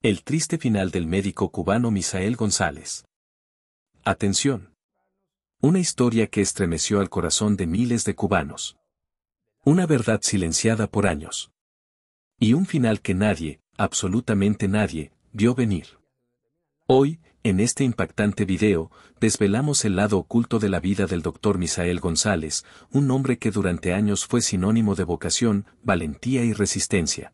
El triste final del médico cubano Misael González. Atención. Una historia que estremeció al corazón de miles de cubanos. Una verdad silenciada por años. Y un final que nadie, absolutamente nadie, vio venir. Hoy, en este impactante video, desvelamos el lado oculto de la vida del Dr. Misael González, un hombre que durante años fue sinónimo de vocación, valentía y resistencia.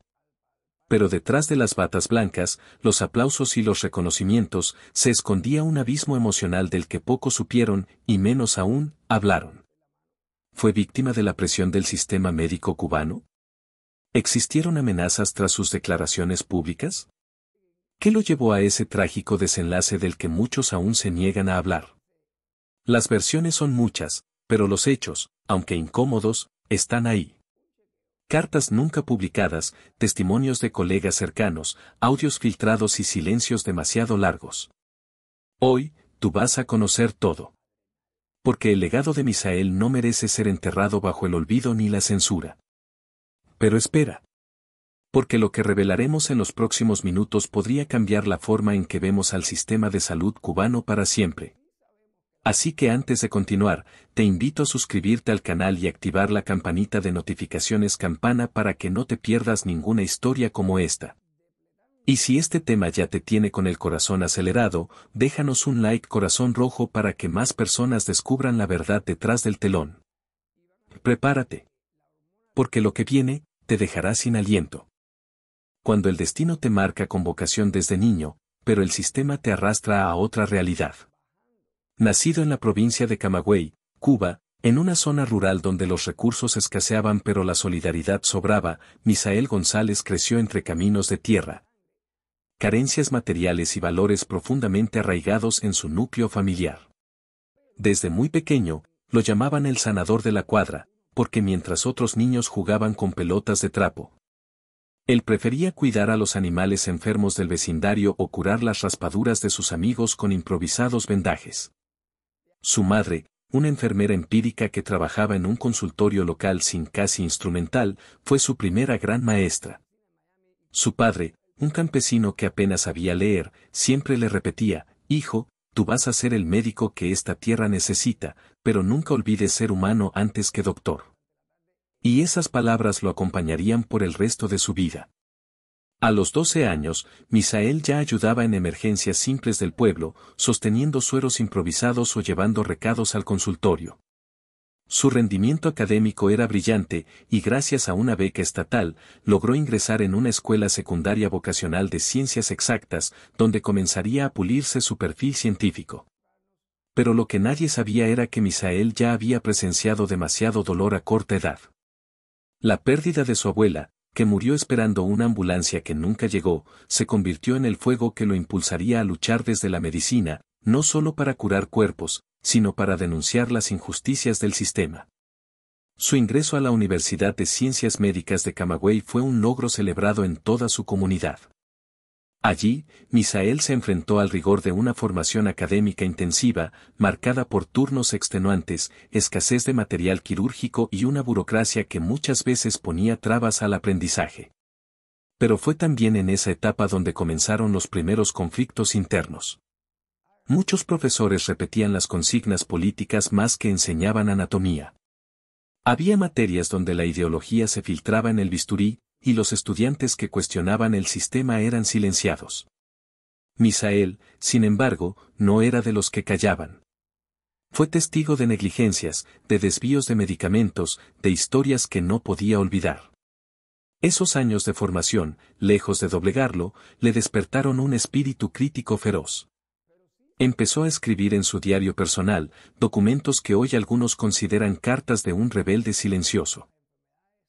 Pero detrás de las batas blancas, los aplausos y los reconocimientos, se escondía un abismo emocional del que pocos supieron, y menos aún, hablaron. ¿Fue víctima de la presión del sistema médico cubano? ¿Existieron amenazas tras sus declaraciones públicas? ¿Qué lo llevó a ese trágico desenlace del que muchos aún se niegan a hablar? Las versiones son muchas, pero los hechos, aunque incómodos, están ahí. Cartas nunca publicadas, testimonios de colegas cercanos, audios filtrados y silencios demasiado largos. Hoy, tú vas a conocer todo. Porque el legado de Misael no merece ser enterrado bajo el olvido ni la censura. Pero espera. Porque lo que revelaremos en los próximos minutos podría cambiar la forma en que vemos al sistema de salud cubano para siempre. Así que antes de continuar, te invito a suscribirte al canal y activar la campanita de notificaciones campana para que no te pierdas ninguna historia como esta. Y si este tema ya te tiene con el corazón acelerado, déjanos un like corazón rojo para que más personas descubran la verdad detrás del telón. Prepárate. Porque lo que viene, te dejará sin aliento. Cuando el destino te marca con vocación desde niño, pero el sistema te arrastra a otra realidad. Nacido en la provincia de Camagüey, Cuba, en una zona rural donde los recursos escaseaban pero la solidaridad sobraba, Misael González creció entre caminos de tierra. Carencias materiales y valores profundamente arraigados en su núcleo familiar. Desde muy pequeño, lo llamaban el sanador de la cuadra, porque mientras otros niños jugaban con pelotas de trapo, él prefería cuidar a los animales enfermos del vecindario o curar las raspaduras de sus amigos con improvisados vendajes. Su madre, una enfermera empírica que trabajaba en un consultorio local sin casi instrumental, fue su primera gran maestra. Su padre, un campesino que apenas sabía leer, siempre le repetía, «Hijo, tú vas a ser el médico que esta tierra necesita, pero nunca olvides ser humano antes que doctor». Y esas palabras lo acompañarían por el resto de su vida. A los 12 años, Misael ya ayudaba en emergencias simples del pueblo, sosteniendo sueros improvisados o llevando recados al consultorio. Su rendimiento académico era brillante, y gracias a una beca estatal, logró ingresar en una escuela secundaria vocacional de ciencias exactas, donde comenzaría a pulirse su perfil científico. Pero lo que nadie sabía era que Misael ya había presenciado demasiado dolor a corta edad. La pérdida de su abuela, que murió esperando una ambulancia que nunca llegó, se convirtió en el fuego que lo impulsaría a luchar desde la medicina, no solo para curar cuerpos, sino para denunciar las injusticias del sistema. Su ingreso a la Universidad de Ciencias Médicas de Camagüey fue un logro celebrado en toda su comunidad. Allí, Misael se enfrentó al rigor de una formación académica intensiva, marcada por turnos extenuantes, escasez de material quirúrgico y una burocracia que muchas veces ponía trabas al aprendizaje. Pero fue también en esa etapa donde comenzaron los primeros conflictos internos. Muchos profesores repetían las consignas políticas más que enseñaban anatomía. Había materias donde la ideología se filtraba en el bisturí, y los estudiantes que cuestionaban el sistema eran silenciados. Misael, sin embargo, no era de los que callaban. Fue testigo de negligencias, de desvíos de medicamentos, de historias que no podía olvidar. Esos años de formación, lejos de doblegarlo, le despertaron un espíritu crítico feroz. Empezó a escribir en su diario personal, documentos que hoy algunos consideran cartas de un rebelde silencioso.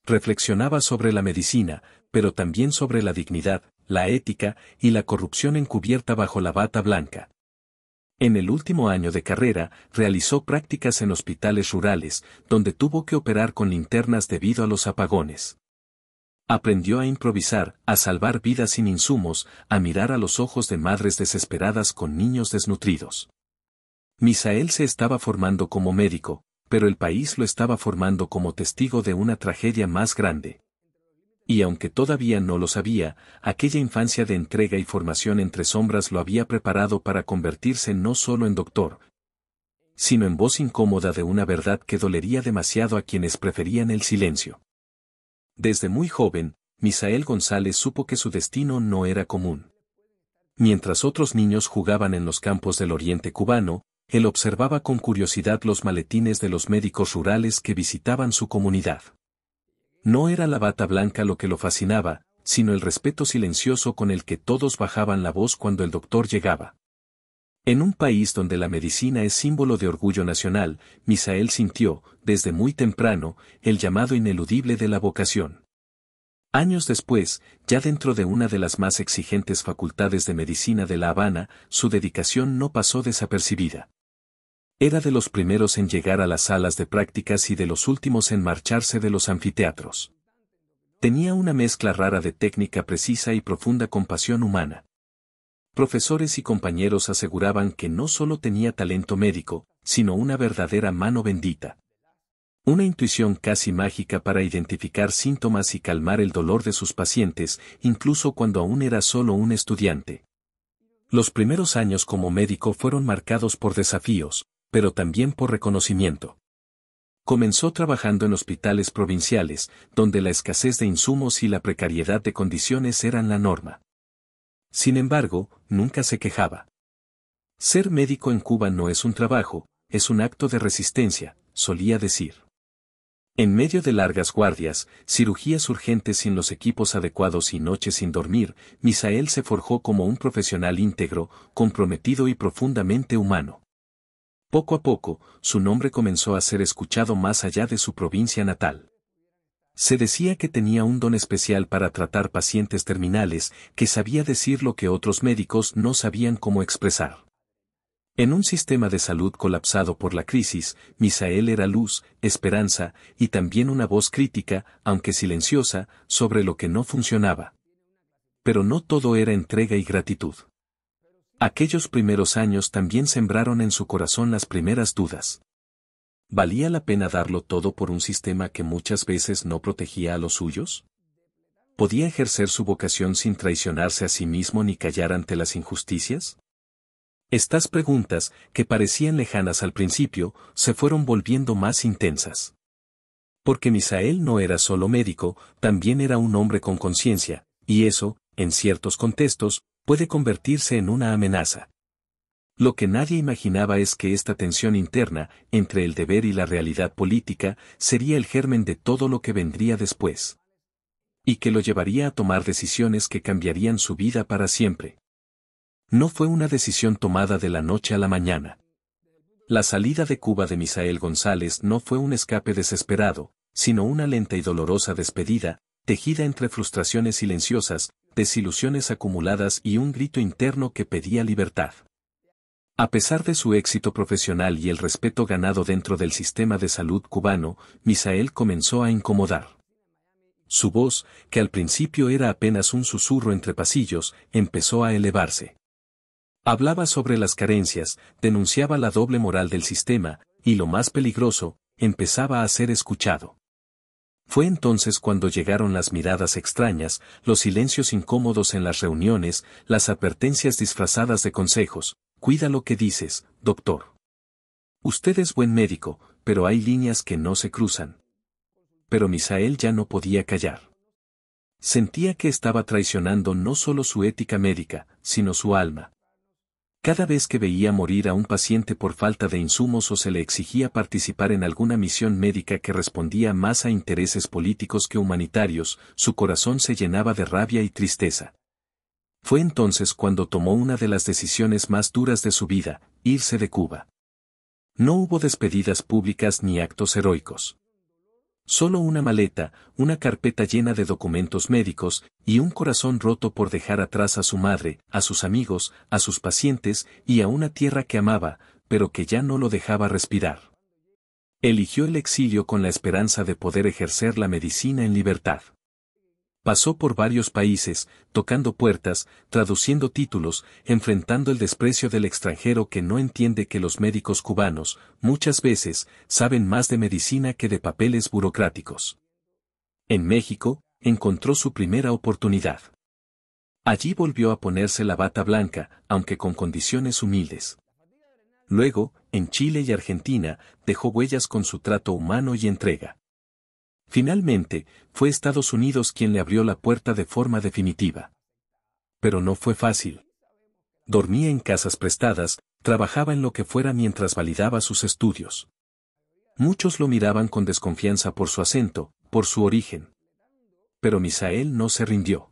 Reflexionaba sobre la medicina, pero también sobre la dignidad, la ética y la corrupción encubierta bajo la bata blanca. En el último año de carrera, realizó prácticas en hospitales rurales, donde tuvo que operar con linternas debido a los apagones. Aprendió a improvisar, a salvar vidas sin insumos, a mirar a los ojos de madres desesperadas con niños desnutridos. Misael se estaba formando como médico, pero el país lo estaba formando como testigo de una tragedia más grande. Y aunque todavía no lo sabía, aquella infancia de entrega y formación entre sombras lo había preparado para convertirse no solo en doctor, sino en voz incómoda de una verdad que dolería demasiado a quienes preferían el silencio. Desde muy joven, Misael González supo que su destino no era común. Mientras otros niños jugaban en los campos del oriente cubano, él observaba con curiosidad los maletines de los médicos rurales que visitaban su comunidad. No era la bata blanca lo que lo fascinaba, sino el respeto silencioso con el que todos bajaban la voz cuando el doctor llegaba. En un país donde la medicina es símbolo de orgullo nacional, Misael sintió, desde muy temprano, el llamado ineludible de la vocación. Años después, ya dentro de una de las más exigentes facultades de medicina de La Habana, su dedicación no pasó desapercibida. Era de los primeros en llegar a las salas de prácticas y de los últimos en marcharse de los anfiteatros. Tenía una mezcla rara de técnica precisa y profunda compasión humana. Profesores y compañeros aseguraban que no solo tenía talento médico, sino una verdadera mano bendita. Una intuición casi mágica para identificar síntomas y calmar el dolor de sus pacientes, incluso cuando aún era solo un estudiante. Los primeros años como médico fueron marcados por desafíos, pero también por reconocimiento. Comenzó trabajando en hospitales provinciales, donde la escasez de insumos y la precariedad de condiciones eran la norma. Sin embargo, nunca se quejaba. Ser médico en Cuba no es un trabajo, es un acto de resistencia, solía decir. En medio de largas guardias, cirugías urgentes sin los equipos adecuados y noches sin dormir, Misael se forjó como un profesional íntegro, comprometido y profundamente humano. Poco a poco, su nombre comenzó a ser escuchado más allá de su provincia natal. Se decía que tenía un don especial para tratar pacientes terminales, que sabía decir lo que otros médicos no sabían cómo expresar. En un sistema de salud colapsado por la crisis, Misael era luz, esperanza, y también una voz crítica, aunque silenciosa, sobre lo que no funcionaba. Pero no todo era entrega y gratitud. Aquellos primeros años también sembraron en su corazón las primeras dudas. ¿Valía la pena darlo todo por un sistema que muchas veces no protegía a los suyos? ¿Podía ejercer su vocación sin traicionarse a sí mismo ni callar ante las injusticias? Estas preguntas, que parecían lejanas al principio, se fueron volviendo más intensas. Porque Misael no era solo médico, también era un hombre con conciencia, y eso, en ciertos contextos, puede convertirse en una amenaza. Lo que nadie imaginaba es que esta tensión interna, entre el deber y la realidad política, sería el germen de todo lo que vendría después. Y que lo llevaría a tomar decisiones que cambiarían su vida para siempre. No fue una decisión tomada de la noche a la mañana. La salida de Cuba de Misael González no fue un escape desesperado, sino una lenta y dolorosa despedida, tejida entre frustraciones silenciosas, desilusiones acumuladas y un grito interno que pedía libertad. A pesar de su éxito profesional y el respeto ganado dentro del sistema de salud cubano, Misael comenzó a incomodar. Su voz, que al principio era apenas un susurro entre pasillos, empezó a elevarse. Hablaba sobre las carencias, denunciaba la doble moral del sistema, y lo más peligroso, empezaba a ser escuchado. Fue entonces cuando llegaron las miradas extrañas, los silencios incómodos en las reuniones, las advertencias disfrazadas de consejos. Cuida lo que dices, doctor. Usted es buen médico, pero hay líneas que no se cruzan. Pero Misael ya no podía callar. Sentía que estaba traicionando no solo su ética médica, sino su alma. Cada vez que veía morir a un paciente por falta de insumos o se le exigía participar en alguna misión médica que respondía más a intereses políticos que humanitarios, su corazón se llenaba de rabia y tristeza. Fue entonces cuando tomó una de las decisiones más duras de su vida, irse de Cuba. No hubo despedidas públicas ni actos heroicos. Solo una maleta, una carpeta llena de documentos médicos, y un corazón roto por dejar atrás a su madre, a sus amigos, a sus pacientes, y a una tierra que amaba, pero que ya no lo dejaba respirar. Eligió el exilio con la esperanza de poder ejercer la medicina en libertad. Pasó por varios países, tocando puertas, traduciendo títulos, enfrentando el desprecio del extranjero que no entiende que los médicos cubanos, muchas veces, saben más de medicina que de papeles burocráticos. En México, encontró su primera oportunidad. Allí volvió a ponerse la bata blanca, aunque con condiciones humildes. Luego, en Chile y Argentina, dejó huellas con su trato humano y entrega. Finalmente, fue Estados Unidos quien le abrió la puerta de forma definitiva. Pero no fue fácil. Dormía en casas prestadas, trabajaba en lo que fuera mientras validaba sus estudios. Muchos lo miraban con desconfianza por su acento, por su origen. Pero Misael no se rindió.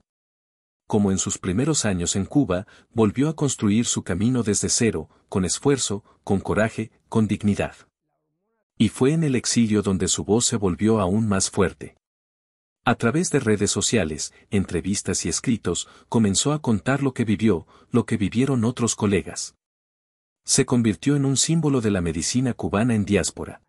Como en sus primeros años en Cuba, volvió a construir su camino desde cero, con esfuerzo, con coraje, con dignidad. Y fue en el exilio donde su voz se volvió aún más fuerte. A través de redes sociales, entrevistas y escritos, comenzó a contar lo que vivió, lo que vivieron otros colegas. Se convirtió en un símbolo de la medicina cubana en diáspora.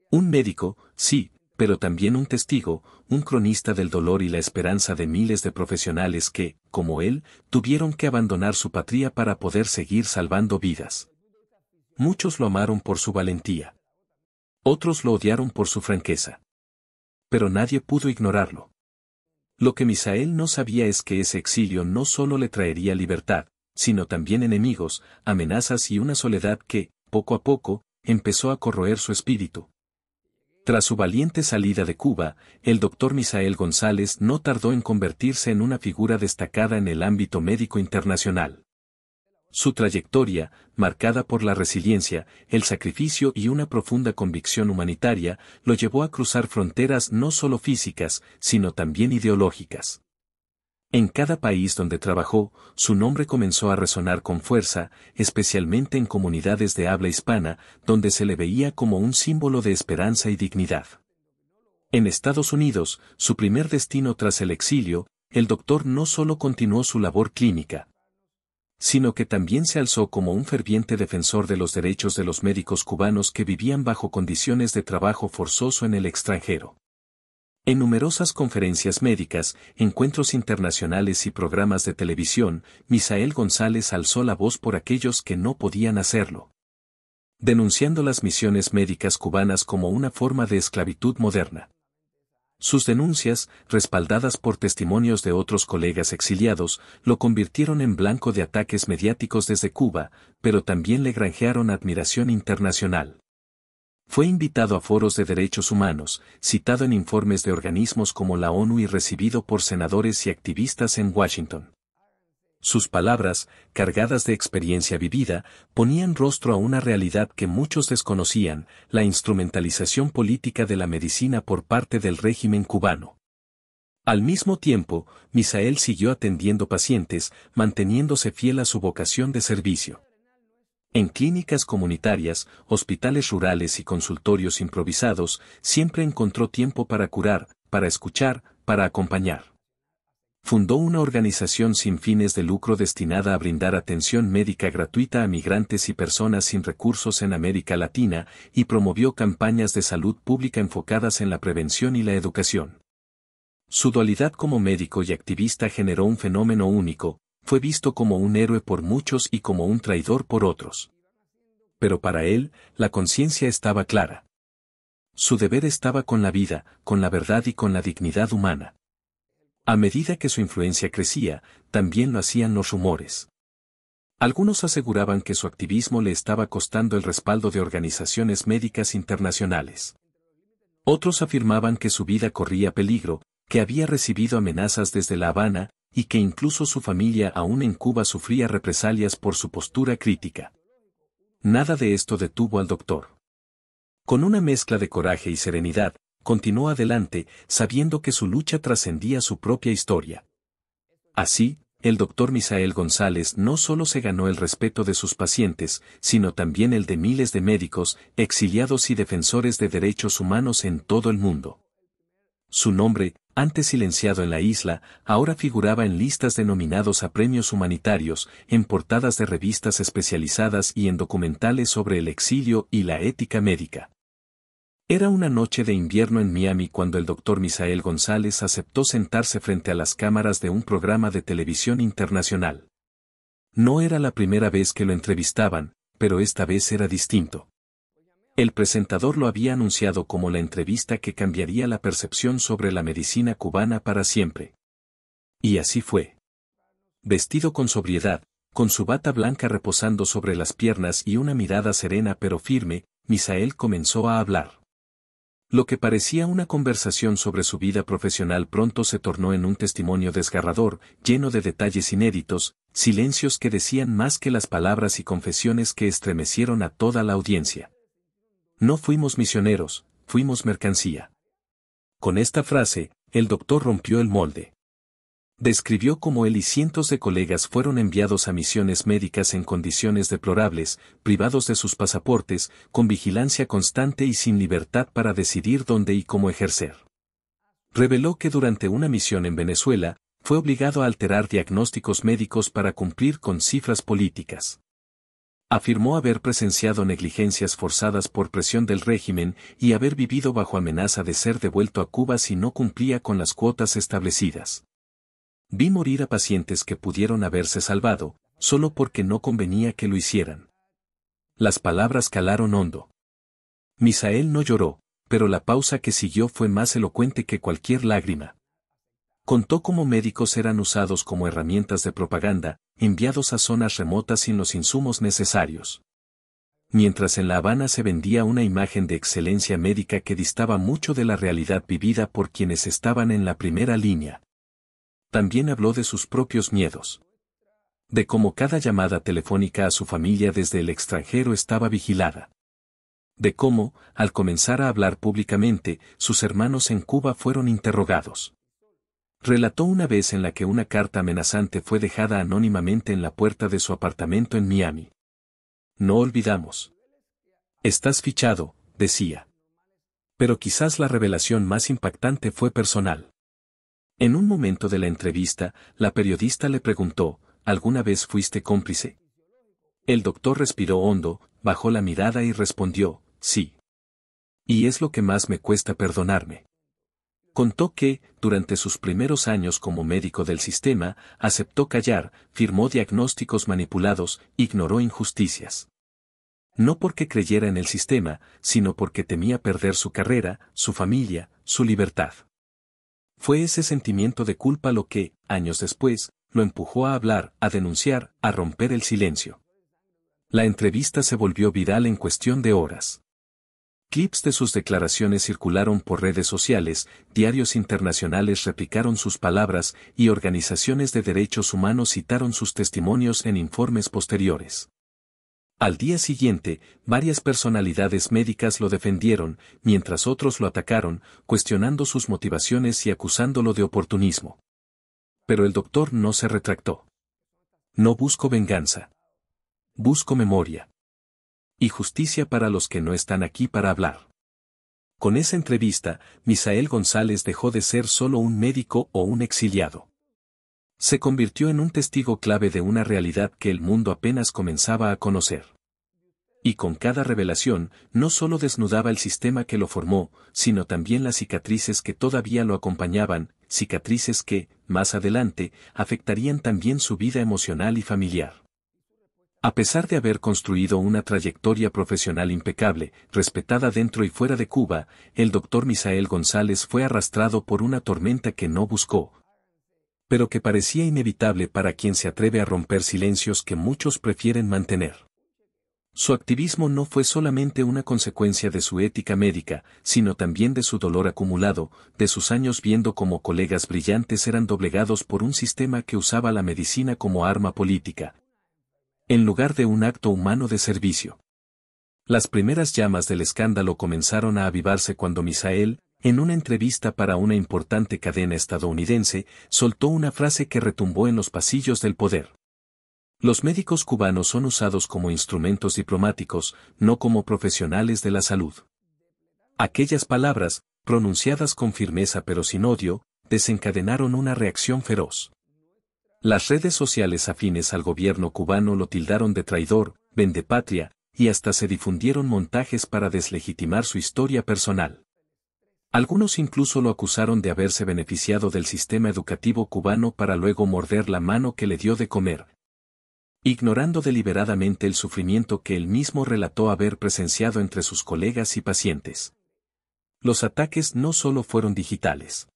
Un médico, sí, pero también un testigo, un cronista del dolor y la esperanza de miles de profesionales que, como él, tuvieron que abandonar su patria para poder seguir salvando vidas. Muchos lo amaron por su valentía. Otros lo odiaron por su franqueza. Pero nadie pudo ignorarlo. Lo que Misael no sabía es que ese exilio no solo le traería libertad, sino también enemigos, amenazas y una soledad que, poco a poco, empezó a corroer su espíritu. Tras su valiente salida de Cuba, el doctor Misael González no tardó en convertirse en una figura destacada en el ámbito médico internacional. Su trayectoria, marcada por la resiliencia, el sacrificio y una profunda convicción humanitaria, lo llevó a cruzar fronteras no solo físicas, sino también ideológicas. En cada país donde trabajó, su nombre comenzó a resonar con fuerza, especialmente en comunidades de habla hispana, donde se le veía como un símbolo de esperanza y dignidad. En Estados Unidos, su primer destino tras el exilio, el doctor no solo continuó su labor clínica, sino que también se alzó como un ferviente defensor de los derechos de los médicos cubanos que vivían bajo condiciones de trabajo forzoso en el extranjero. En numerosas conferencias médicas, encuentros internacionales y programas de televisión, Misael González alzó la voz por aquellos que no podían hacerlo, denunciando las misiones médicas cubanas como una forma de esclavitud moderna. Sus denuncias, respaldadas por testimonios de otros colegas exiliados, lo convirtieron en blanco de ataques mediáticos desde Cuba, pero también le granjearon admiración internacional. Fue invitado a foros de derechos humanos, citado en informes de organismos como la ONU y recibido por senadores y activistas en Washington. Sus palabras, cargadas de experiencia vivida, ponían rostro a una realidad que muchos desconocían, la instrumentalización política de la medicina por parte del régimen cubano. Al mismo tiempo, Misael siguió atendiendo pacientes, manteniéndose fiel a su vocación de servicio. En clínicas comunitarias, hospitales rurales y consultorios improvisados, siempre encontró tiempo para curar, para escuchar, para acompañar. Fundó una organización sin fines de lucro destinada a brindar atención médica gratuita a migrantes y personas sin recursos en América Latina, y promovió campañas de salud pública enfocadas en la prevención y la educación. Su dualidad como médico y activista generó un fenómeno único. Fue visto como un héroe por muchos y como un traidor por otros. Pero para él, la conciencia estaba clara. Su deber estaba con la vida, con la verdad y con la dignidad humana. A medida que su influencia crecía, también lo hacían los rumores. Algunos aseguraban que su activismo le estaba costando el respaldo de organizaciones médicas internacionales. Otros afirmaban que su vida corría peligro, que había recibido amenazas desde La Habana, y que incluso su familia aún en Cuba sufría represalias por su postura crítica. Nada de esto detuvo al doctor. Con una mezcla de coraje y serenidad, continuó adelante, sabiendo que su lucha trascendía su propia historia. Así, el doctor Misael González no solo se ganó el respeto de sus pacientes, sino también el de miles de médicos, exiliados y defensores de derechos humanos en todo el mundo. Su nombre, antes silenciado en la isla, ahora figuraba en listas de nominados a premios humanitarios, en portadas de revistas especializadas y en documentales sobre el exilio y la ética médica. Era una noche de invierno en Miami cuando el doctor Misael González aceptó sentarse frente a las cámaras de un programa de televisión internacional. No era la primera vez que lo entrevistaban, pero esta vez era distinto. El presentador lo había anunciado como la entrevista que cambiaría la percepción sobre la medicina cubana para siempre. Y así fue. Vestido con sobriedad, con su bata blanca reposando sobre las piernas y una mirada serena pero firme, Misael comenzó a hablar. Lo que parecía una conversación sobre su vida profesional pronto se tornó en un testimonio desgarrador, lleno de detalles inéditos, silencios que decían más que las palabras y confesiones que estremecieron a toda la audiencia. No fuimos misioneros, fuimos mercancía. Con esta frase, el doctor rompió el molde. Describió cómo él y cientos de colegas fueron enviados a misiones médicas en condiciones deplorables, privados de sus pasaportes, con vigilancia constante y sin libertad para decidir dónde y cómo ejercer. Reveló que durante una misión en Venezuela, fue obligado a alterar diagnósticos médicos para cumplir con cifras políticas. Afirmó haber presenciado negligencias forzadas por presión del régimen y haber vivido bajo amenaza de ser devuelto a Cuba si no cumplía con las cuotas establecidas. Vi morir a pacientes que pudieron haberse salvado, solo porque no convenía que lo hicieran. Las palabras calaron hondo. Misael no lloró, pero la pausa que siguió fue más elocuente que cualquier lágrima. Contó cómo médicos eran usados como herramientas de propaganda, enviados a zonas remotas sin los insumos necesarios. Mientras en La Habana se vendía una imagen de excelencia médica que distaba mucho de la realidad vivida por quienes estaban en la primera línea. También habló de sus propios miedos. De cómo cada llamada telefónica a su familia desde el extranjero estaba vigilada. De cómo, al comenzar a hablar públicamente, sus hermanos en Cuba fueron interrogados. Relató una vez en la que una carta amenazante fue dejada anónimamente en la puerta de su apartamento en Miami. No olvidamos. Estás fichado, decía. Pero quizás la revelación más impactante fue personal. En un momento de la entrevista, la periodista le preguntó, ¿alguna vez fuiste cómplice? El doctor respiró hondo, bajó la mirada y respondió, sí. Y es lo que más me cuesta perdonarme. Contó que, durante sus primeros años como médico del sistema, aceptó callar, firmó diagnósticos manipulados, ignoró injusticias. No porque creyera en el sistema, sino porque temía perder su carrera, su familia, su libertad. Fue ese sentimiento de culpa lo que, años después, lo empujó a hablar, a denunciar, a romper el silencio. La entrevista se volvió viral en cuestión de horas. Clips de sus declaraciones circularon por redes sociales, diarios internacionales replicaron sus palabras y organizaciones de derechos humanos citaron sus testimonios en informes posteriores. Al día siguiente, varias personalidades médicas lo defendieron, mientras otros lo atacaron, cuestionando sus motivaciones y acusándolo de oportunismo. Pero el doctor no se retractó. No busco venganza. Busco memoria. Y justicia para los que no están aquí para hablar. Con esa entrevista, Misael González dejó de ser solo un médico o un exiliado. Se convirtió en un testigo clave de una realidad que el mundo apenas comenzaba a conocer. Y con cada revelación, no solo desnudaba el sistema que lo formó, sino también las cicatrices que todavía lo acompañaban, cicatrices que, más adelante, afectarían también su vida emocional y familiar. A pesar de haber construido una trayectoria profesional impecable, respetada dentro y fuera de Cuba, el doctor Misael González fue arrastrado por una tormenta que no buscó, pero que parecía inevitable para quien se atreve a romper silencios que muchos prefieren mantener. Su activismo no fue solamente una consecuencia de su ética médica, sino también de su dolor acumulado, de sus años viendo cómo colegas brillantes eran doblegados por un sistema que usaba la medicina como arma política, en lugar de un acto humano de servicio. Las primeras llamas del escándalo comenzaron a avivarse cuando Misael, en una entrevista para una importante cadena estadounidense, soltó una frase que retumbó en los pasillos del poder. Los médicos cubanos son usados como instrumentos diplomáticos, no como profesionales de la salud. Aquellas palabras, pronunciadas con firmeza pero sin odio, desencadenaron una reacción feroz. Las redes sociales afines al gobierno cubano lo tildaron de traidor, vendepatria, y hasta se difundieron montajes para deslegitimar su historia personal. Algunos incluso lo acusaron de haberse beneficiado del sistema educativo cubano para luego morder la mano que le dio de comer. ignorando deliberadamente el sufrimiento que él mismo relató haber presenciado entre sus colegas y pacientes. Los ataques no solo fueron digitales.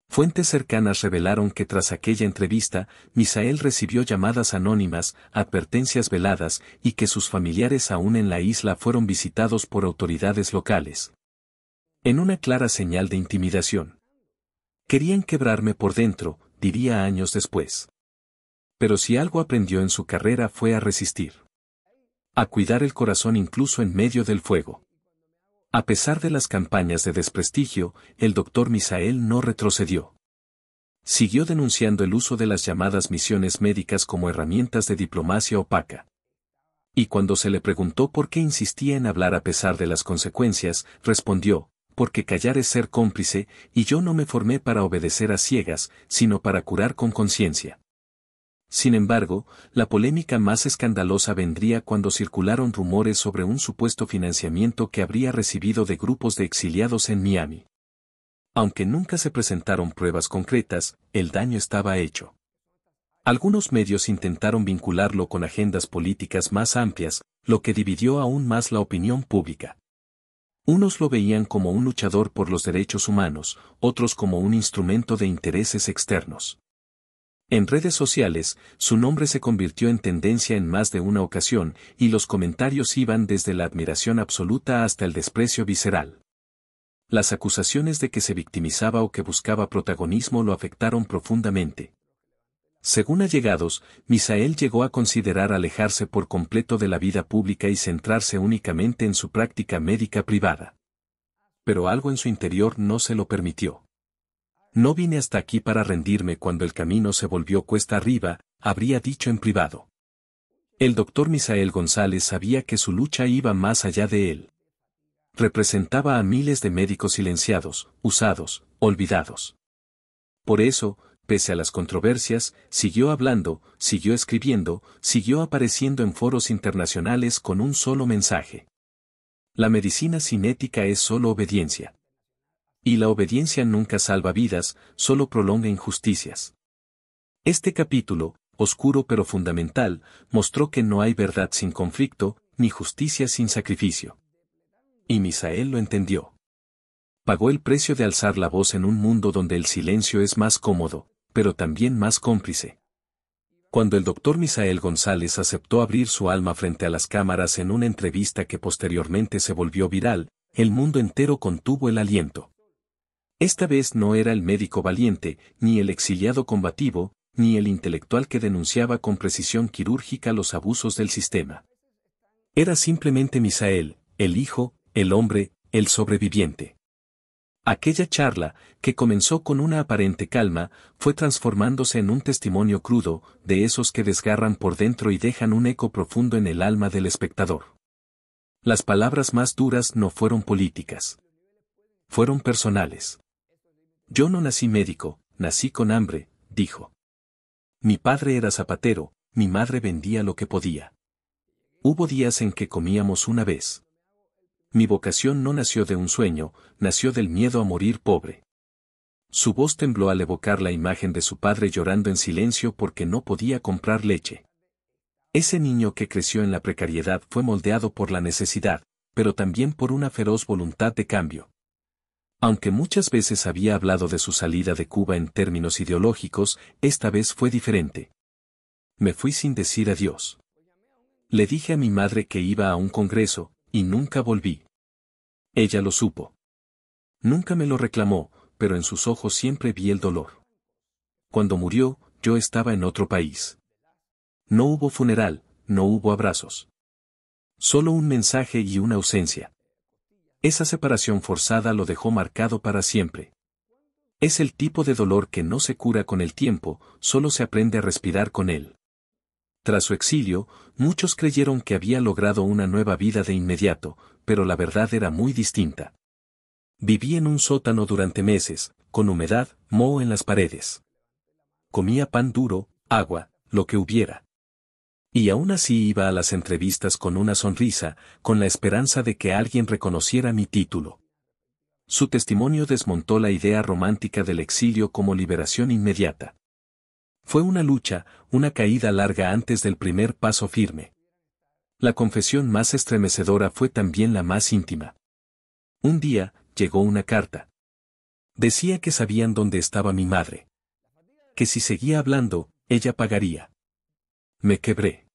Fuentes cercanas revelaron que tras aquella entrevista, Misael recibió llamadas anónimas, advertencias veladas, y que sus familiares aún en la isla fueron visitados por autoridades locales. En una clara señal de intimidación. Querían quebrarme por dentro, diría años después. Pero si algo aprendió en su carrera fue a resistir. A cuidar el corazón incluso en medio del fuego. A pesar de las campañas de desprestigio, el doctor Misael no retrocedió. Siguió denunciando el uso de las llamadas misiones médicas como herramientas de diplomacia opaca. Y cuando se le preguntó por qué insistía en hablar a pesar de las consecuencias, respondió, porque callar es ser cómplice, y yo no me formé para obedecer a ciegas, sino para curar con conciencia. Sin embargo, la polémica más escandalosa vendría cuando circularon rumores sobre un supuesto financiamiento que habría recibido de grupos de exiliados en Miami. Aunque nunca se presentaron pruebas concretas, el daño estaba hecho. Algunos medios intentaron vincularlo con agendas políticas más amplias, lo que dividió aún más la opinión pública. Unos lo veían como un luchador por los derechos humanos, otros como un instrumento de intereses externos. En redes sociales, su nombre se convirtió en tendencia en más de una ocasión, y los comentarios iban desde la admiración absoluta hasta el desprecio visceral. Las acusaciones de que se victimizaba o que buscaba protagonismo lo afectaron profundamente. Según allegados, Misael llegó a considerar alejarse por completo de la vida pública y centrarse únicamente en su práctica médica privada. Pero algo en su interior no se lo permitió. No vine hasta aquí para rendirme cuando el camino se volvió cuesta arriba, habría dicho en privado. El doctor Misael González sabía que su lucha iba más allá de él. Representaba a miles de médicos silenciados, usados, olvidados. Por eso, pese a las controversias, siguió hablando, siguió escribiendo, siguió apareciendo en foros internacionales con un solo mensaje. La medicina sin ética es solo obediencia. Y la obediencia nunca salva vidas, solo prolonga injusticias. Este capítulo, oscuro pero fundamental, mostró que no hay verdad sin conflicto, ni justicia sin sacrificio. Y Misael lo entendió. Pagó el precio de alzar la voz en un mundo donde el silencio es más cómodo, pero también más cómplice. Cuando el doctor Misael González aceptó abrir su alma frente a las cámaras en una entrevista que posteriormente se volvió viral, el mundo entero contuvo el aliento. Esta vez no era el médico valiente, ni el exiliado combativo, ni el intelectual que denunciaba con precisión quirúrgica los abusos del sistema. Era simplemente Misael, el hijo, el hombre, el sobreviviente. Aquella charla, que comenzó con una aparente calma, fue transformándose en un testimonio crudo, de esos que desgarran por dentro y dejan un eco profundo en el alma del espectador. Las palabras más duras no fueron políticas. Fueron personales. Yo no nací médico, nací con hambre, dijo. Mi padre era zapatero, mi madre vendía lo que podía. Hubo días en que comíamos una vez. Mi vocación no nació de un sueño, nació del miedo a morir pobre. Su voz tembló al evocar la imagen de su padre llorando en silencio porque no podía comprar leche. Ese niño que creció en la precariedad fue moldeado por la necesidad, pero también por una feroz voluntad de cambio. Aunque muchas veces había hablado de su salida de Cuba en términos ideológicos, esta vez fue diferente. Me fui sin decir adiós. Le dije a mi madre que iba a un congreso, y nunca volví. Ella lo supo. Nunca me lo reclamó, pero en sus ojos siempre vi el dolor. Cuando murió, yo estaba en otro país. No hubo funeral, no hubo abrazos. Solo un mensaje y una ausencia. Esa separación forzada lo dejó marcado para siempre. Es el tipo de dolor que no se cura con el tiempo, solo se aprende a respirar con él. Tras su exilio, muchos creyeron que había logrado una nueva vida de inmediato, pero la verdad era muy distinta. Viví en un sótano durante meses, con humedad, moho en las paredes. Comía pan duro, agua, lo que hubiera. Y aún así iba a las entrevistas con una sonrisa, con la esperanza de que alguien reconociera mi título. Su testimonio desmontó la idea romántica del exilio como liberación inmediata. Fue una lucha, una caída larga antes del primer paso firme. La confesión más estremecedora fue también la más íntima. Un día, llegó una carta. Decía que sabían dónde estaba mi madre. Que si seguía hablando, ella pagaría. Me quebré.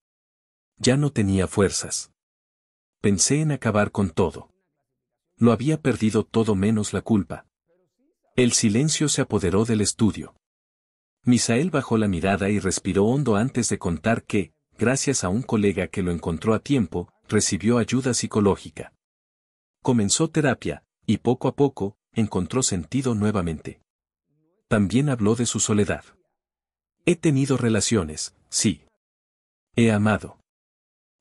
Ya no tenía fuerzas. Pensé en acabar con todo. Lo había perdido todo menos la culpa. El silencio se apoderó del estudio. Misael bajó la mirada y respiró hondo antes de contar que, gracias a un colega que lo encontró a tiempo, recibió ayuda psicológica. Comenzó terapia, y poco a poco, encontró sentido nuevamente. También habló de su soledad. He tenido relaciones, sí. He amado.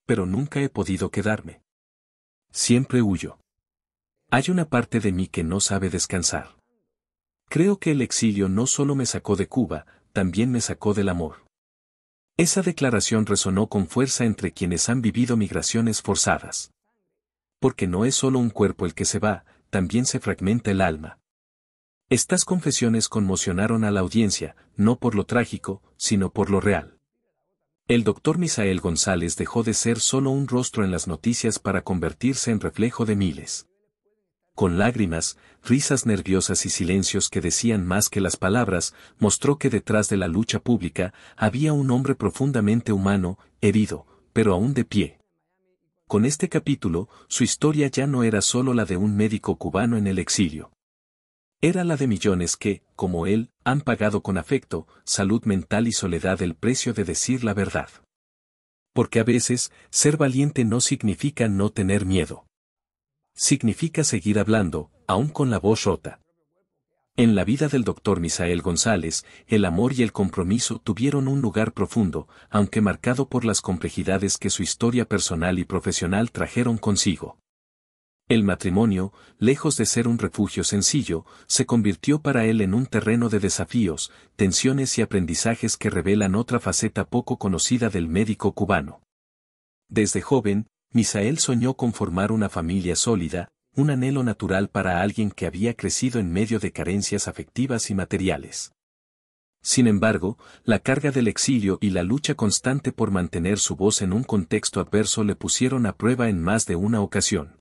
Pero nunca he podido quedarme. Siempre huyo. Hay una parte de mí que no sabe descansar. Creo que el exilio no solo me sacó de Cuba, también me sacó del amor. Esa declaración resonó con fuerza entre quienes han vivido migraciones forzadas. Porque no es solo un cuerpo el que se va, también se fragmenta el alma. Estas confesiones conmocionaron a la audiencia, no por lo trágico, sino por lo real. El doctor Misael González dejó de ser solo un rostro en las noticias para convertirse en reflejo de miles. Con lágrimas, risas nerviosas y silencios que decían más que las palabras, mostró que detrás de la lucha pública había un hombre profundamente humano, herido, pero aún de pie. Con este capítulo, su historia ya no era solo la de un médico cubano en el exilio. Era la de millones que, como él, han pagado con afecto, salud mental y soledad el precio de decir la verdad. Porque a veces, ser valiente no significa no tener miedo. Significa seguir hablando, aún con la voz rota. En la vida del doctor Misael González, el amor y el compromiso tuvieron un lugar profundo, aunque marcado por las complejidades que su historia personal y profesional trajeron consigo. El matrimonio, lejos de ser un refugio sencillo, se convirtió para él en un terreno de desafíos, tensiones y aprendizajes que revelan otra faceta poco conocida del médico cubano. Desde joven, Misael soñó con formar una familia sólida, un anhelo natural para alguien que había crecido en medio de carencias afectivas y materiales. Sin embargo, la carga del exilio y la lucha constante por mantener su voz en un contexto adverso le pusieron a prueba en más de una ocasión.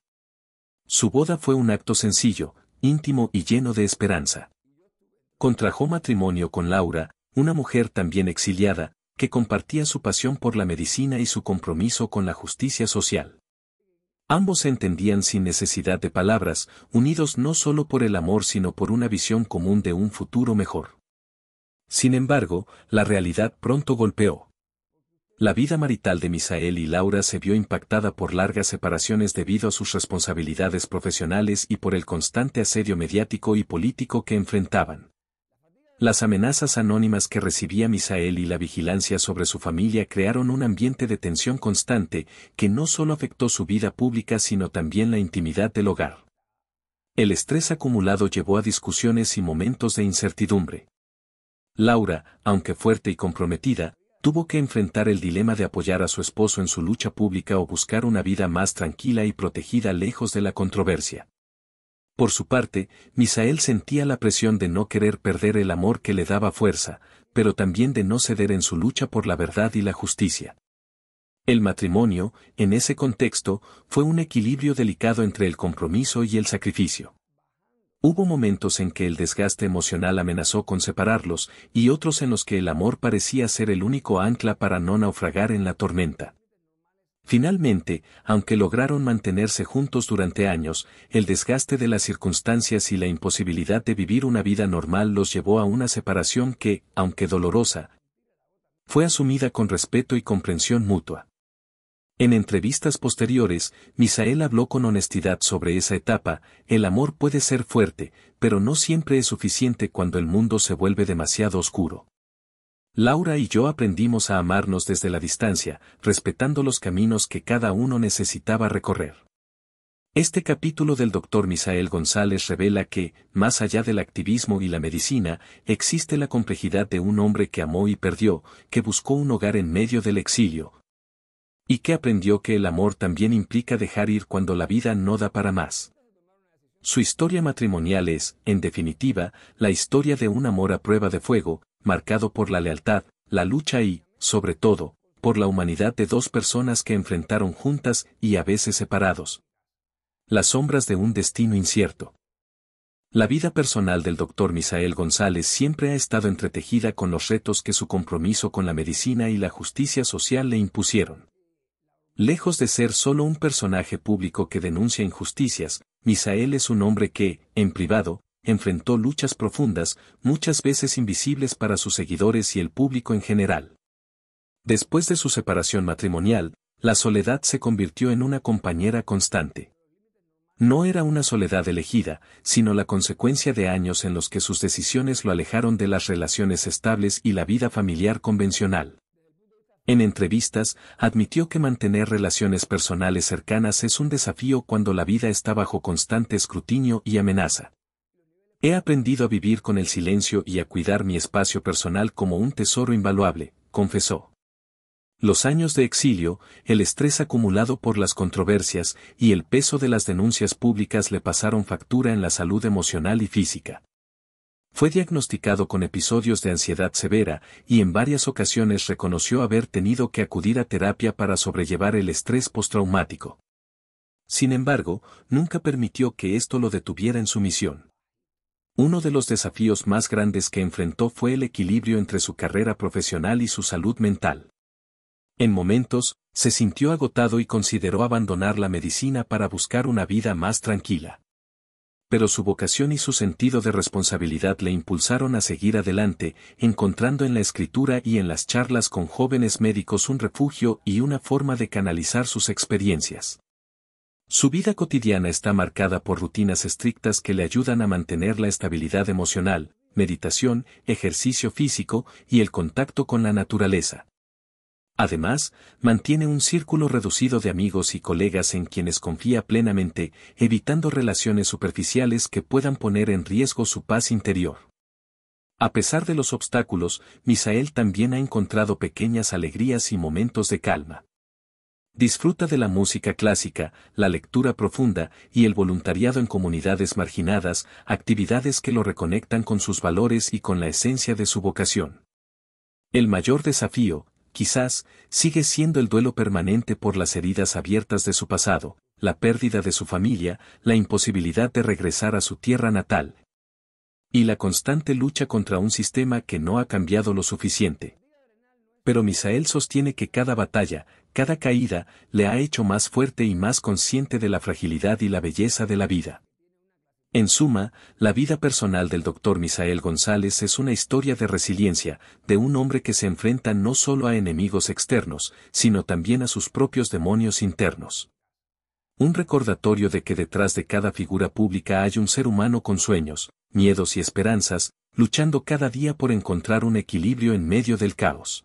Su boda fue un acto sencillo, íntimo y lleno de esperanza. Contrajo matrimonio con Laura, una mujer también exiliada, que compartía su pasión por la medicina y su compromiso con la justicia social. Ambos se entendían sin necesidad de palabras, unidos no solo por el amor sino por una visión común de un futuro mejor. Sin embargo, la realidad pronto golpeó. La vida marital de Misael y Laura se vio impactada por largas separaciones debido a sus responsabilidades profesionales y por el constante asedio mediático y político que enfrentaban. Las amenazas anónimas que recibía Misael y la vigilancia sobre su familia crearon un ambiente de tensión constante que no solo afectó su vida pública sino también la intimidad del hogar. El estrés acumulado llevó a discusiones y momentos de incertidumbre. Laura, aunque fuerte y comprometida, tuvo que enfrentar el dilema de apoyar a su esposo en su lucha pública o buscar una vida más tranquila y protegida lejos de la controversia. Por su parte, Misael sentía la presión de no querer perder el amor que le daba fuerza, pero también de no ceder en su lucha por la verdad y la justicia. El matrimonio, en ese contexto, fue un equilibrio delicado entre el compromiso y el sacrificio. Hubo momentos en que el desgaste emocional amenazó con separarlos, y otros en los que el amor parecía ser el único ancla para no naufragar en la tormenta. Finalmente, aunque lograron mantenerse juntos durante años, el desgaste de las circunstancias y la imposibilidad de vivir una vida normal los llevó a una separación que, aunque dolorosa, fue asumida con respeto y comprensión mutua. En entrevistas posteriores, Misael habló con honestidad sobre esa etapa. El amor puede ser fuerte, pero no siempre es suficiente cuando el mundo se vuelve demasiado oscuro. Laura y yo aprendimos a amarnos desde la distancia, respetando los caminos que cada uno necesitaba recorrer. Este capítulo del Dr. Misael González revela que, más allá del activismo y la medicina, existe la complejidad de un hombre que amó y perdió, que buscó un hogar en medio del exilio, y que aprendió que el amor también implica dejar ir cuando la vida no da para más. Su historia matrimonial es, en definitiva, la historia de un amor a prueba de fuego, marcado por la lealtad, la lucha y, sobre todo, por la humanidad de dos personas que enfrentaron juntas y a veces separados las sombras de un destino incierto. La vida personal del Dr. Misael González siempre ha estado entretejida con los retos que su compromiso con la medicina y la justicia social le impusieron. Lejos de ser solo un personaje público que denuncia injusticias, Misael es un hombre que, en privado, enfrentó luchas profundas, muchas veces invisibles para sus seguidores y el público en general. Después de su separación matrimonial, la soledad se convirtió en una compañera constante. No era una soledad elegida, sino la consecuencia de años en los que sus decisiones lo alejaron de las relaciones estables y la vida familiar convencional. En entrevistas, admitió que mantener relaciones personales cercanas es un desafío cuando la vida está bajo constante escrutinio y amenaza. He aprendido a vivir con el silencio y a cuidar mi espacio personal como un tesoro invaluable, confesó. Los años de exilio, el estrés acumulado por las controversias y el peso de las denuncias públicas le pasaron factura en la salud emocional y física. Fue diagnosticado con episodios de ansiedad severa y en varias ocasiones reconoció haber tenido que acudir a terapia para sobrellevar el estrés postraumático. Sin embargo, nunca permitió que esto lo detuviera en su misión. Uno de los desafíos más grandes que enfrentó fue el equilibrio entre su carrera profesional y su salud mental. En momentos, se sintió agotado y consideró abandonar la medicina para buscar una vida más tranquila. Pero su vocación y su sentido de responsabilidad le impulsaron a seguir adelante, encontrando en la escritura y en las charlas con jóvenes médicos un refugio y una forma de canalizar sus experiencias. Su vida cotidiana está marcada por rutinas estrictas que le ayudan a mantener la estabilidad emocional, meditación, ejercicio físico y el contacto con la naturaleza. Además, mantiene un círculo reducido de amigos y colegas en quienes confía plenamente, evitando relaciones superficiales que puedan poner en riesgo su paz interior. A pesar de los obstáculos, Misael también ha encontrado pequeñas alegrías y momentos de calma. Disfruta de la música clásica, la lectura profunda y el voluntariado en comunidades marginadas, actividades que lo reconectan con sus valores y con la esencia de su vocación. El mayor desafío, quizás, sigue siendo el duelo permanente por las heridas abiertas de su pasado, la pérdida de su familia, la imposibilidad de regresar a su tierra natal. Y la constante lucha contra un sistema que no ha cambiado lo suficiente. Pero Misael sostiene que cada batalla, cada caída, le ha hecho más fuerte y más consciente de la fragilidad y la belleza de la vida. En suma, la vida personal del Dr. Misael González es una historia de resiliencia, de un hombre que se enfrenta no solo a enemigos externos, sino también a sus propios demonios internos. Un recordatorio de que detrás de cada figura pública hay un ser humano con sueños, miedos y esperanzas, luchando cada día por encontrar un equilibrio en medio del caos.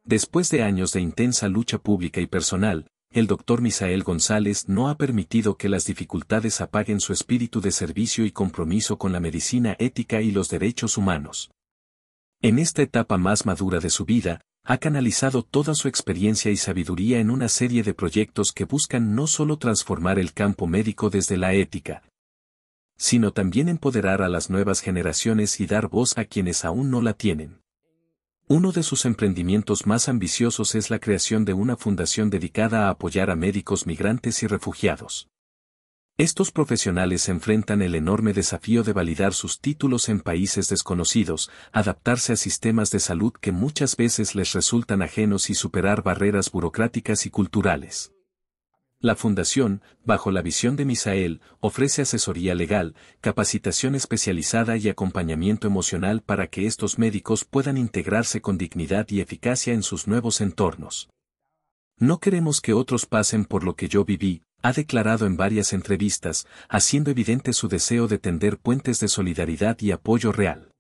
Después de años de intensa lucha pública y personal, el Dr. Misael González no ha permitido que las dificultades apaguen su espíritu de servicio y compromiso con la medicina ética y los derechos humanos. En esta etapa más madura de su vida, ha canalizado toda su experiencia y sabiduría en una serie de proyectos que buscan no solo transformar el campo médico desde la ética, sino también empoderar a las nuevas generaciones y dar voz a quienes aún no la tienen. Uno de sus emprendimientos más ambiciosos es la creación de una fundación dedicada a apoyar a médicos migrantes y refugiados. Estos profesionales enfrentan el enorme desafío de validar sus títulos en países desconocidos, adaptarse a sistemas de salud que muchas veces les resultan ajenos y superar barreras burocráticas y culturales. La Fundación, bajo la visión de Misael, ofrece asesoría legal, capacitación especializada y acompañamiento emocional para que estos médicos puedan integrarse con dignidad y eficacia en sus nuevos entornos. No queremos que otros pasen por lo que yo viví, ha declarado en varias entrevistas, haciendo evidente su deseo de tender puentes de solidaridad y apoyo real.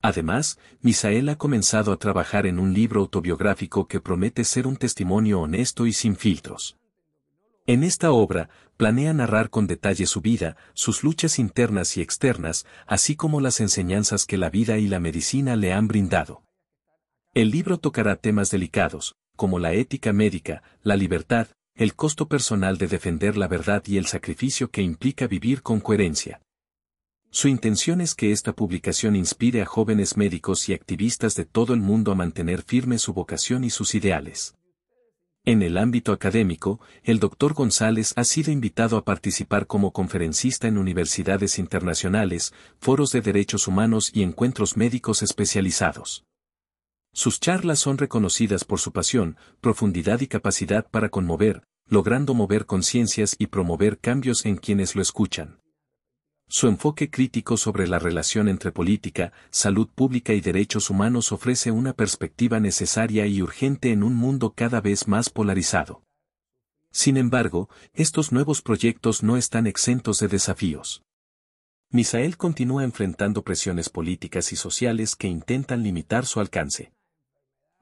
Además, Misael ha comenzado a trabajar en un libro autobiográfico que promete ser un testimonio honesto y sin filtros. En esta obra, planea narrar con detalle su vida, sus luchas internas y externas, así como las enseñanzas que la vida y la medicina le han brindado. El libro tocará temas delicados, como la ética médica, la libertad, el costo personal de defender la verdad y el sacrificio que implica vivir con coherencia. Su intención es que esta publicación inspire a jóvenes médicos y activistas de todo el mundo a mantener firme su vocación y sus ideales. En el ámbito académico, el Dr. González ha sido invitado a participar como conferencista en universidades internacionales, foros de derechos humanos y encuentros médicos especializados. Sus charlas son reconocidas por su pasión, profundidad y capacidad para conmover, logrando mover conciencias y promover cambios en quienes lo escuchan. Su enfoque crítico sobre la relación entre política, salud pública y derechos humanos ofrece una perspectiva necesaria y urgente en un mundo cada vez más polarizado. Sin embargo, estos nuevos proyectos no están exentos de desafíos. Misael continúa enfrentando presiones políticas y sociales que intentan limitar su alcance.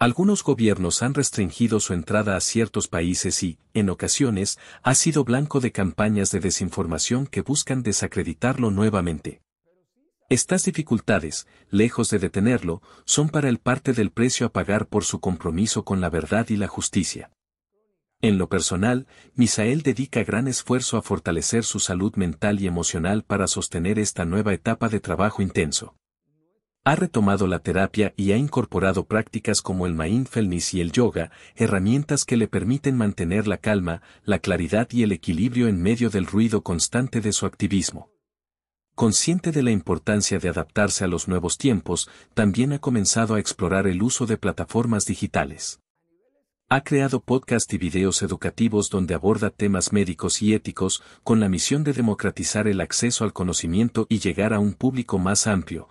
Algunos gobiernos han restringido su entrada a ciertos países y, en ocasiones, ha sido blanco de campañas de desinformación que buscan desacreditarlo nuevamente. Estas dificultades, lejos de detenerlo, son para él parte del precio a pagar por su compromiso con la verdad y la justicia. En lo personal, Misael dedica gran esfuerzo a fortalecer su salud mental y emocional para sostener esta nueva etapa de trabajo intenso. Ha retomado la terapia y ha incorporado prácticas como el mindfulness y el yoga, herramientas que le permiten mantener la calma, la claridad y el equilibrio en medio del ruido constante de su activismo. Consciente de la importancia de adaptarse a los nuevos tiempos, también ha comenzado a explorar el uso de plataformas digitales. Ha creado podcasts y videos educativos donde aborda temas médicos y éticos, con la misión de democratizar el acceso al conocimiento y llegar a un público más amplio,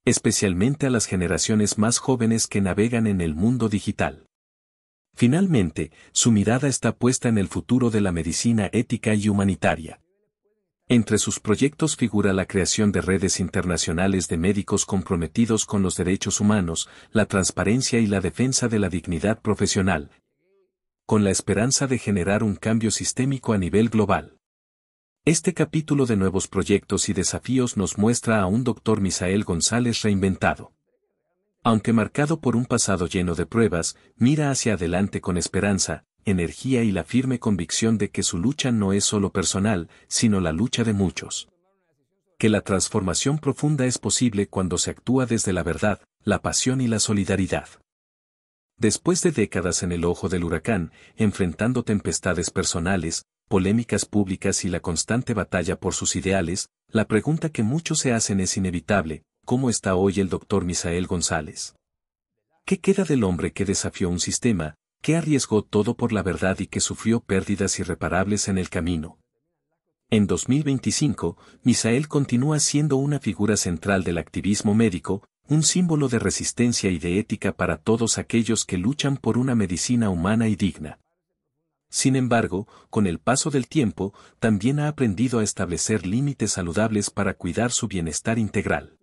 especialmente a las generaciones más jóvenes que navegan en el mundo digital. Finalmente, su mirada está puesta en el futuro de la medicina ética y humanitaria. Entre sus proyectos figura la creación de redes internacionales de médicos comprometidos con los derechos humanos, la transparencia y la defensa de la dignidad profesional, con la esperanza de generar un cambio sistémico a nivel global. Este capítulo de nuevos proyectos y desafíos nos muestra a un Dr. Misael González reinventado. Aunque marcado por un pasado lleno de pruebas, mira hacia adelante con esperanza, energía y la firme convicción de que su lucha no es solo personal, sino la lucha de muchos. Que la transformación profunda es posible cuando se actúa desde la verdad, la pasión y la solidaridad. Después de décadas en el ojo del huracán, enfrentando tempestades personales, polémicas públicas y la constante batalla por sus ideales, la pregunta que muchos se hacen es inevitable: ¿cómo está hoy el Dr. Misael González? ¿Qué queda del hombre que desafió un sistema, que arriesgó todo por la verdad y que sufrió pérdidas irreparables en el camino? En 2025, Misael continúa siendo una figura central del activismo médico, un símbolo de resistencia y de ética para todos aquellos que luchan por una medicina humana y digna. Sin embargo, con el paso del tiempo, también ha aprendido a establecer límites saludables para cuidar su bienestar integral.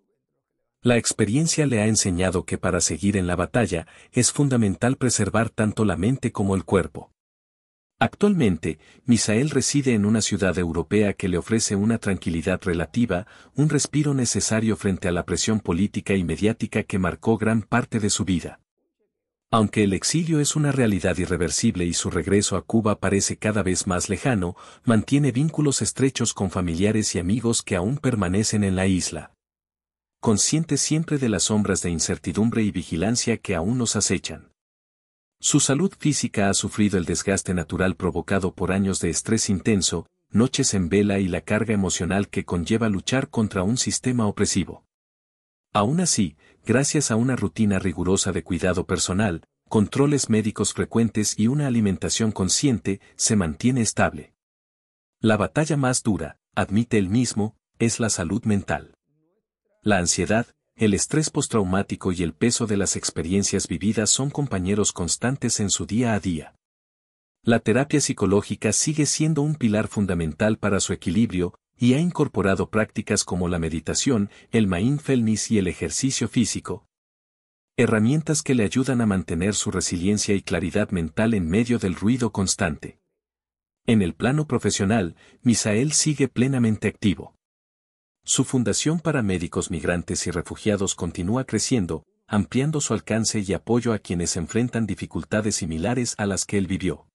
La experiencia le ha enseñado que para seguir en la batalla, es fundamental preservar tanto la mente como el cuerpo. Actualmente, Misael reside en una ciudad europea que le ofrece una tranquilidad relativa, un respiro necesario frente a la presión política y mediática que marcó gran parte de su vida. Aunque el exilio es una realidad irreversible y su regreso a Cuba parece cada vez más lejano, mantiene vínculos estrechos con familiares y amigos que aún permanecen en la isla. Consciente siempre de las sombras de incertidumbre y vigilancia que aún nos acechan. Su salud física ha sufrido el desgaste natural provocado por años de estrés intenso, noches en vela y la carga emocional que conlleva luchar contra un sistema opresivo. Aún así, gracias a una rutina rigurosa de cuidado personal, controles médicos frecuentes y una alimentación consciente, se mantiene estable. La batalla más dura, admite él mismo, es la salud mental. La ansiedad, el estrés postraumático y el peso de las experiencias vividas son compañeros constantes en su día a día. La terapia psicológica sigue siendo un pilar fundamental para su equilibrio, y ha incorporado prácticas como la meditación, el mindfulness y el ejercicio físico. Herramientas que le ayudan a mantener su resiliencia y claridad mental en medio del ruido constante. En el plano profesional, Misael sigue plenamente activo. Su Fundación para Médicos Migrantes y Refugiados continúa creciendo, ampliando su alcance y apoyo a quienes enfrentan dificultades similares a las que él vivió.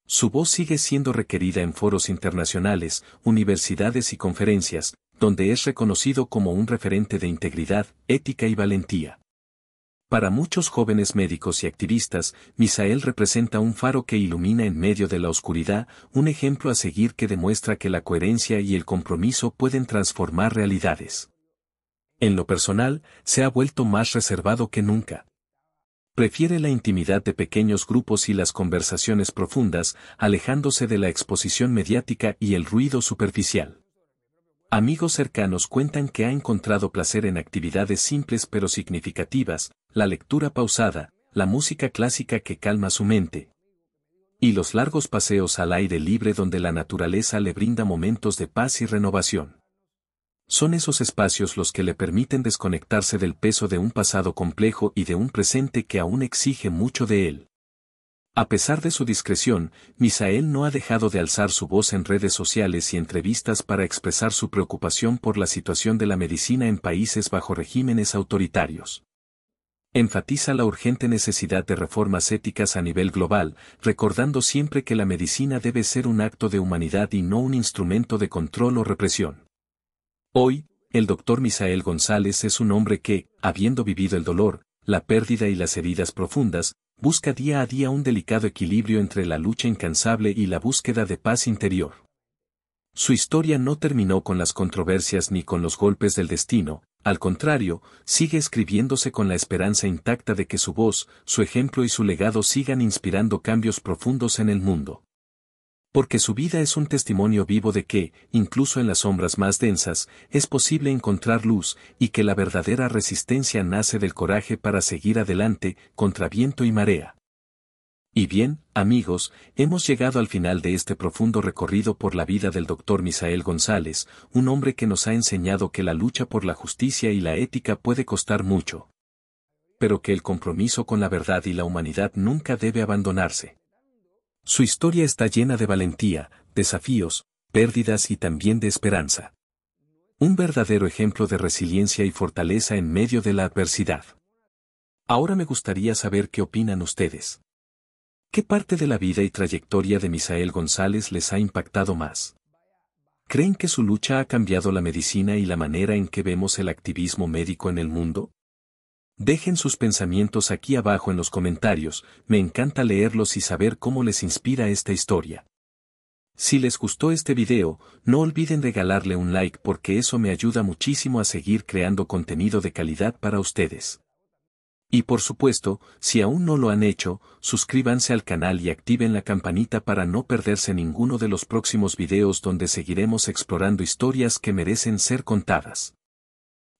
Su voz sigue siendo requerida en foros internacionales, universidades y conferencias, donde es reconocido como un referente de integridad, ética y valentía. Para muchos jóvenes médicos y activistas, Misael representa un faro que ilumina en medio de la oscuridad, un ejemplo a seguir que demuestra que la coherencia y el compromiso pueden transformar realidades. En lo personal, se ha vuelto más reservado que nunca. Prefiere la intimidad de pequeños grupos y las conversaciones profundas, alejándose de la exposición mediática y el ruido superficial. Amigos cercanos cuentan que ha encontrado placer en actividades simples pero significativas, la lectura pausada, la música clásica que calma su mente, y los largos paseos al aire libre donde la naturaleza le brinda momentos de paz y renovación. Son esos espacios los que le permiten desconectarse del peso de un pasado complejo y de un presente que aún exige mucho de él. A pesar de su discreción, Misael no ha dejado de alzar su voz en redes sociales y entrevistas para expresar su preocupación por la situación de la medicina en países bajo regímenes autoritarios. Enfatiza la urgente necesidad de reformas éticas a nivel global, recordando siempre que la medicina debe ser un acto de humanidad y no un instrumento de control o represión. Hoy, el Dr. Misael González es un hombre que, habiendo vivido el dolor, la pérdida y las heridas profundas, busca día a día un delicado equilibrio entre la lucha incansable y la búsqueda de paz interior. Su historia no terminó con las controversias ni con los golpes del destino, al contrario, sigue escribiéndose con la esperanza intacta de que su voz, su ejemplo y su legado sigan inspirando cambios profundos en el mundo. Porque su vida es un testimonio vivo de que, incluso en las sombras más densas, es posible encontrar luz, y que la verdadera resistencia nace del coraje para seguir adelante, contra viento y marea. Y bien, amigos, hemos llegado al final de este profundo recorrido por la vida del Dr. Misael González, un hombre que nos ha enseñado que la lucha por la justicia y la ética puede costar mucho, pero que el compromiso con la verdad y la humanidad nunca debe abandonarse. Su historia está llena de valentía, desafíos, pérdidas y también de esperanza. Un verdadero ejemplo de resiliencia y fortaleza en medio de la adversidad. Ahora me gustaría saber qué opinan ustedes. ¿Qué parte de la vida y trayectoria de Misael González les ha impactado más? ¿Creen que su lucha ha cambiado la medicina y la manera en que vemos el activismo médico en el mundo? Dejen sus pensamientos aquí abajo en los comentarios, me encanta leerlos y saber cómo les inspira esta historia. Si les gustó este video, no olviden regalarle un like porque eso me ayuda muchísimo a seguir creando contenido de calidad para ustedes. Y por supuesto, si aún no lo han hecho, suscríbanse al canal y activen la campanita para no perderse ninguno de los próximos videos donde seguiremos explorando historias que merecen ser contadas.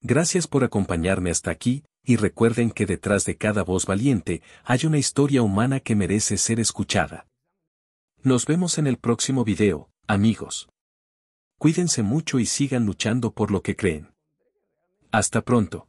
Gracias por acompañarme hasta aquí, y recuerden que detrás de cada voz valiente hay una historia humana que merece ser escuchada. Nos vemos en el próximo video, amigos. Cuídense mucho y sigan luchando por lo que creen. Hasta pronto.